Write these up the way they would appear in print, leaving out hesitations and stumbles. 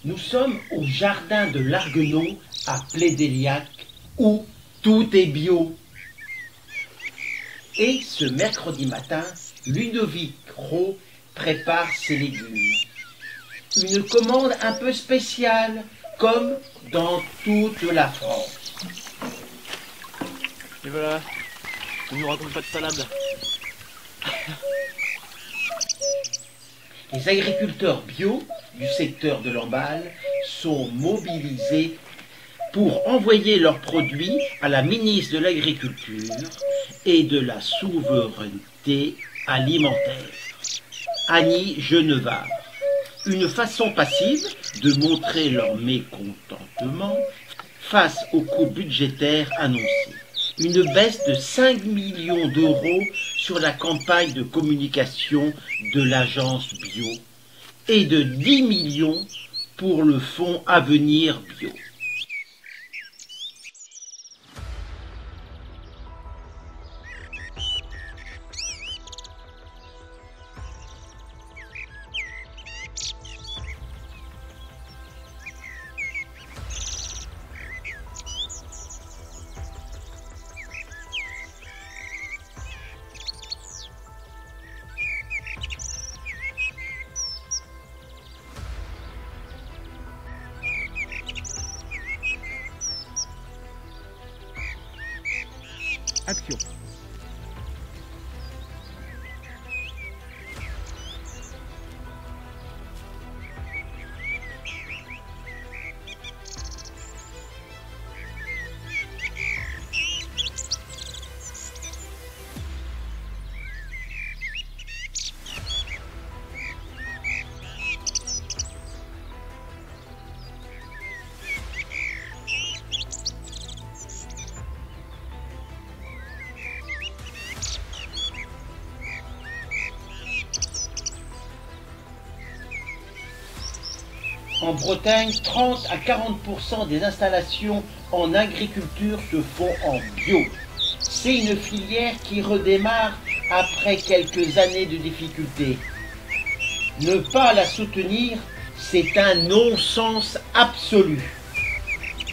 Nous sommes au jardin de l'Arguenon à Plédéliac où tout est bio. Et ce mercredi matin, Ludovic Roux prépare ses légumes. Une commande un peu spéciale, comme dans toute la France. Et voilà, on nous raconte pas de salade. Les agriculteurs bio du secteur de l'Emballe sont mobilisés pour envoyer leurs produits à la ministre de l'Agriculture et de la Souveraineté alimentaire, Annie Genevard. Une façon passive de montrer leur mécontentement face aux coûts budgétaires annoncés. Une baisse de 5 millions d'euros sur la campagne de communication de l'agence bio et de 10 millions pour le fonds Avenir Bio. Action. En Bretagne, 30 à 40% des installations en agriculture se font en bio. C'est une filière qui redémarre après quelques années de difficultés. Ne pas la soutenir, c'est un non-sens absolu.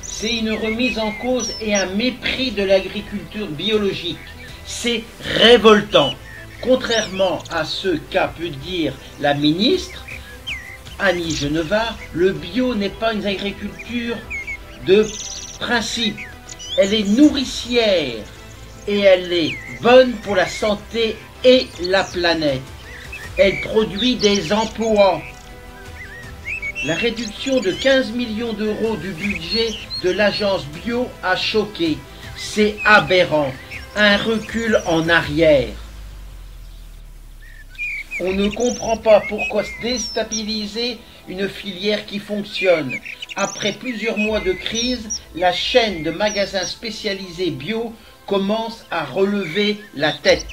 C'est une remise en cause et un mépris de l'agriculture biologique. C'est révoltant. Contrairement à ce qu'a pu dire la ministre, Annie Genevard, le bio n'est pas une agriculture de principe. Elle est nourricière et elle est bonne pour la santé et la planète. Elle produit des emplois. La réduction de 15 millions d'euros du budget de l'agence bio a choqué. C'est aberrant. Un recul en arrière. On ne comprend pas pourquoi déstabiliser une filière qui fonctionne. Après plusieurs mois de crise, la chaîne de magasins spécialisés bio commence à relever la tête.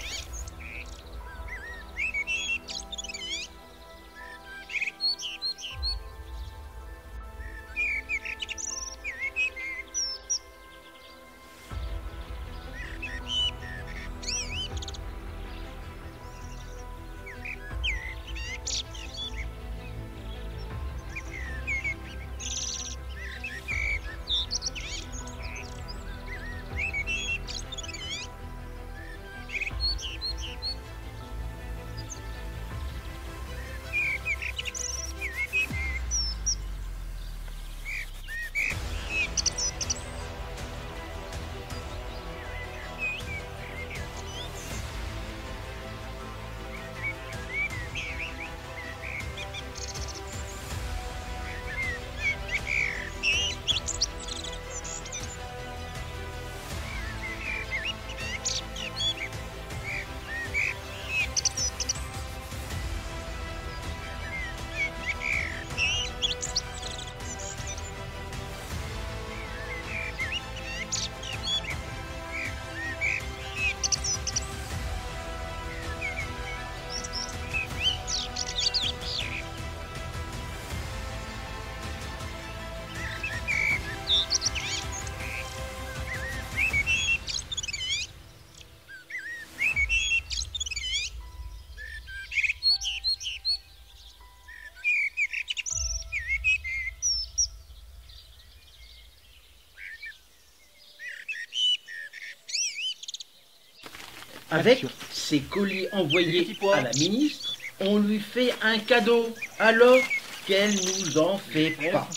Avec ces colis envoyés à la ministre, on lui fait un cadeau, alors qu'elle nous en fait pas.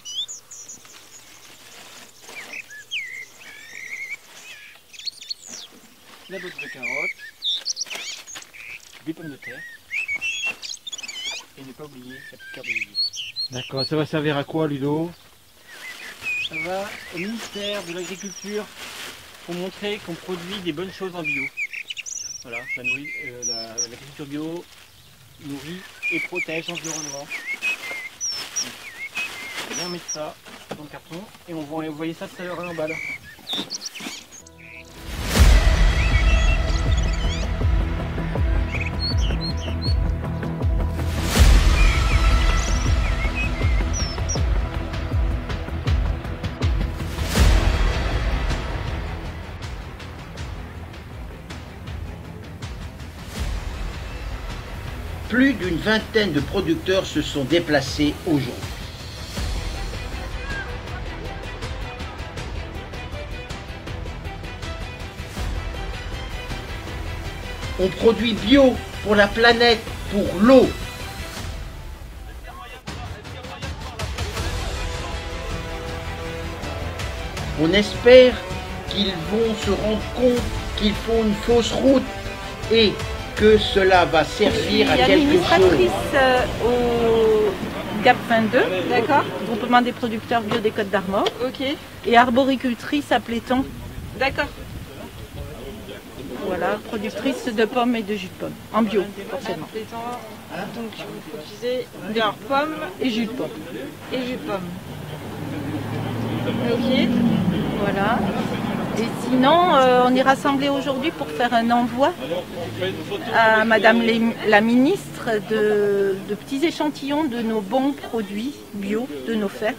La botte de carottes, des pommes de terre, et ne pas oublier la petite carte de visite. D'accord, ça va servir à quoi, Ludo? Ça va au ministère de l'Agriculture pour montrer qu'on produit des bonnes choses en bio. Voilà, l'agriculture bio nourrit et protège l'environnement. On va bien mettre ça dans le carton et on va envoyer ça tout à l'heure à l'emballe. Plus d'une vingtaine de producteurs se sont déplacés aujourd'hui. On produit bio pour la planète, pour l'eau. On espère qu'ils vont se rendre compte qu'ils font une fausse route et que cela va servir à quelque chose. Il y a l'administratrice au GAP 22, d'accord, groupement des producteurs bio des Côtes d'Armor, ok, et arboricultrice à Pléton, d'accord. Voilà, productrice de pommes et de jus de pomme, en bio, forcément. Donc vous produisez de pommes et jus de pomme. Et jus de pomme. Ok. Voilà. Et sinon, on est rassemblés aujourd'hui pour faire un envoi à Madame la ministre de petits échantillons de nos bons produits bio de nos fermes.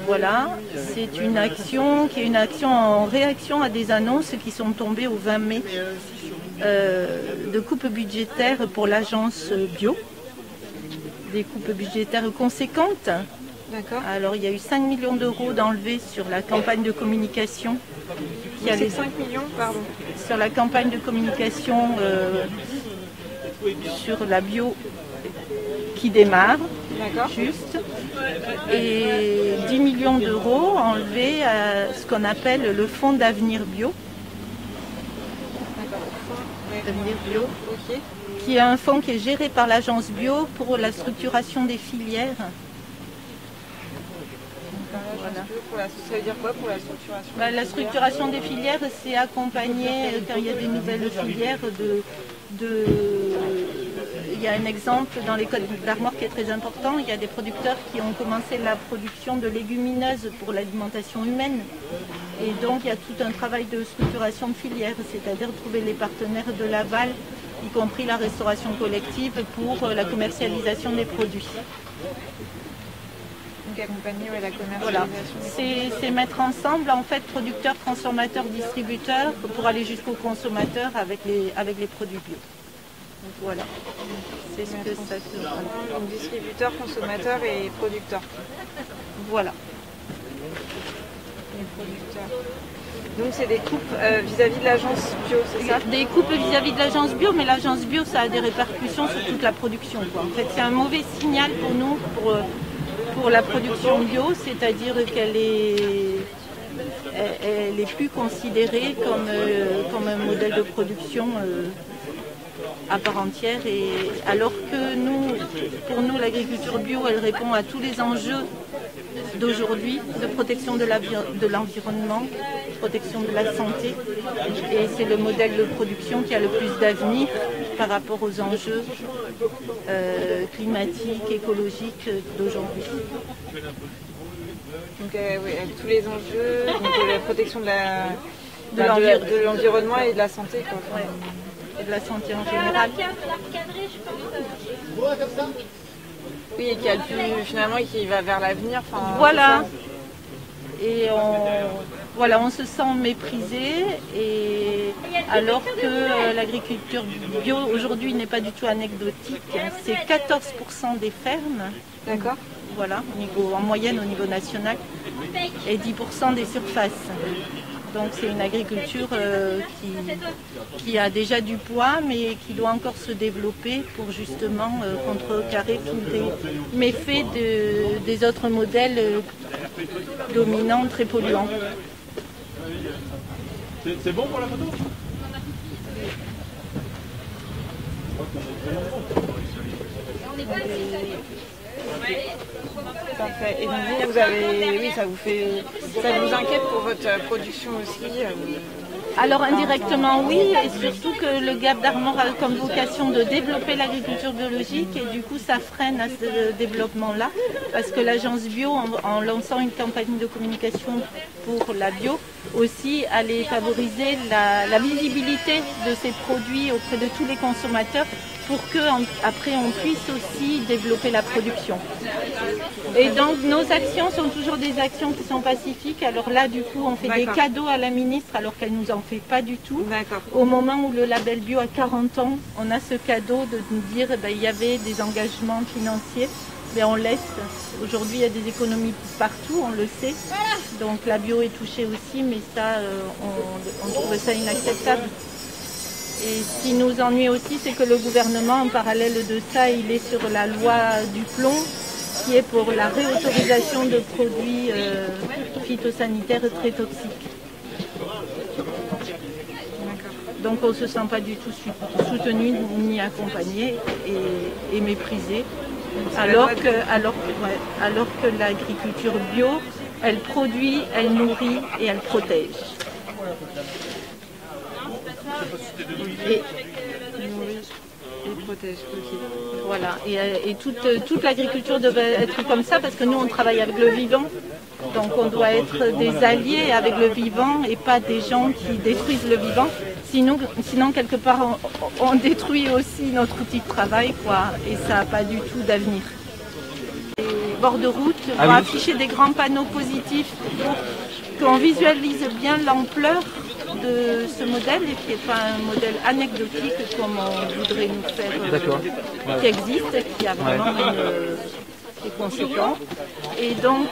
Voilà, c'est une action qui est une action en réaction à des annonces qui sont tombées au 20 mai de coupes budgétaires pour l'agence bio. Des coupes budgétaires conséquentes. Alors il y a eu 5 millions d'euros d'enlevés sur la campagne de communication. Il y a les 5 millions, pardon. Sur la campagne de communication sur la bio qui démarre, juste. Et 10 millions d'euros enlevés à ce qu'on appelle le fonds d'avenir bio. D'avenir bio, qui est un fonds qui est géré par l'agence bio pour la structuration des filières. Voilà. Ça veut dire quoi pour la structuration La structuration des filières, c'est accompagner, quand il y a des nouvelles filières, il y a un exemple dans les Côtes d'Armor qui est très important. Il y a des producteurs qui ont commencé la production de légumineuses pour l'alimentation humaine. Et donc il y a tout un travail de structuration de filières, c'est-à-dire trouver les partenaires de l'aval, y compris la restauration collective pour la commercialisation des produits. Donc accompagner la commercialisation. Voilà. C'est mettre ensemble en fait producteurs, transformateurs, distributeurs pour aller jusqu'au consommateur avec les produits bio. Donc voilà. C'est ce que ça se passe. Donc distributeurs, consommateurs et producteurs. Voilà. Les producteurs. Donc c'est des coupes vis-à-vis de l'agence bio, c'est ça? Des coupes vis-à-vis de l'agence bio, mais l'agence bio ça a des répercussions sur toute la production, quoi. En fait c'est un mauvais signal pour nous, pour la production bio, c'est-à-dire qu'elle est plus considérée comme un modèle de production à part entière, et alors que pour nous l'agriculture bio elle répond à tous les enjeux d'aujourd'hui, de protection de l'environnement, protection de la santé, et c'est le modèle de production qui a le plus d'avenir par rapport aux enjeux climatiques, écologiques d'aujourd'hui. Donc oui, avec tous les enjeux, donc, la protection de l'environnement et de la santé, quoi. Ouais. Et de la santé en général. Oui, et qui a finalement qui va vers l'avenir. Voilà. Et on se sent méprisé, et alors que l'agriculture bio aujourd'hui n'est pas du tout anecdotique. C'est 14% des fermes. D'accord. Voilà, en moyenne au niveau national, et 10% des surfaces. Donc c'est une agriculture qui a déjà du poids, mais qui doit encore se développer pour justement contrecarrer tous les méfaits des autres modèles dominants, très polluants. C'est bon pour la photo? Parfait. Et donc vous avez, oui, ça vous inquiète pour votre production aussi Alors indirectement oui, et surtout que le GAP d'Armor a comme vocation de développer l'agriculture biologique et du coup ça freine à ce développement-là parce que l'agence bio, en lançant une campagne de communication pour la bio, aussi allait favoriser la visibilité de ces produits auprès de tous les consommateurs pour qu'après on puisse aussi développer la production. Et donc nos actions sont toujours des actions qui sont pacifiques. Alors là du coup on fait des cadeaux à la ministre alors qu'elle nous en fait pas du tout. Au moment où le label bio a 40 ans, on a ce cadeau de nous dire il y avait des engagements financiers. Mais on laisse. Aujourd'hui il y a des économies partout, on le sait. Donc la bio est touchée aussi, mais ça on trouve ça inacceptable. Et ce qui nous ennuie aussi, c'est que le gouvernement, en parallèle de ça, il est sur la loi du plomb, qui est pour la réautorisation de produits phytosanitaires très toxiques. Donc on ne se sent pas du tout soutenu ni accompagné et méprisé. Alors que l'agriculture bio, elle produit, elle nourrit et elle protège. Et protège. Voilà, et toute l'agriculture devait être comme ça parce que nous on travaille avec le vivant, donc on doit être des alliés avec le vivant et pas des gens qui détruisent le vivant. Sinon quelque part on détruit aussi notre outil de travail et ça n'a pas du tout d'avenir. Les bords de route vont afficher des grands panneaux positifs pour qu'on visualise bien l'ampleur de ce modèle et qui n'est pas un modèle anecdotique comme on voudrait nous faire, qui existe, qui a vraiment des conséquences. Et donc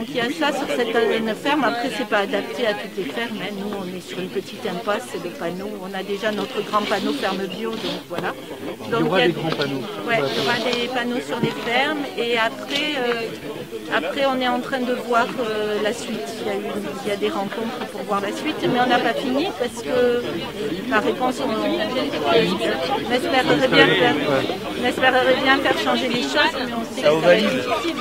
il y a ça sur cette ferme. Après c'est pas adapté à toutes les fermes. Hein. Nous on est sur une petite impasse, c'est le panneau. On a déjà notre grand panneau ferme bio, donc voilà. Donc, il y aura des grands panneaux. Ouais, il y aura des panneaux sur les fermes et après on est en train de voir la suite. Il y a des rencontres pour voir la suite, mais on n'a pas fini parce que la réponse on espérerait bien faire changer les choses, mais on sait que ça va être difficile.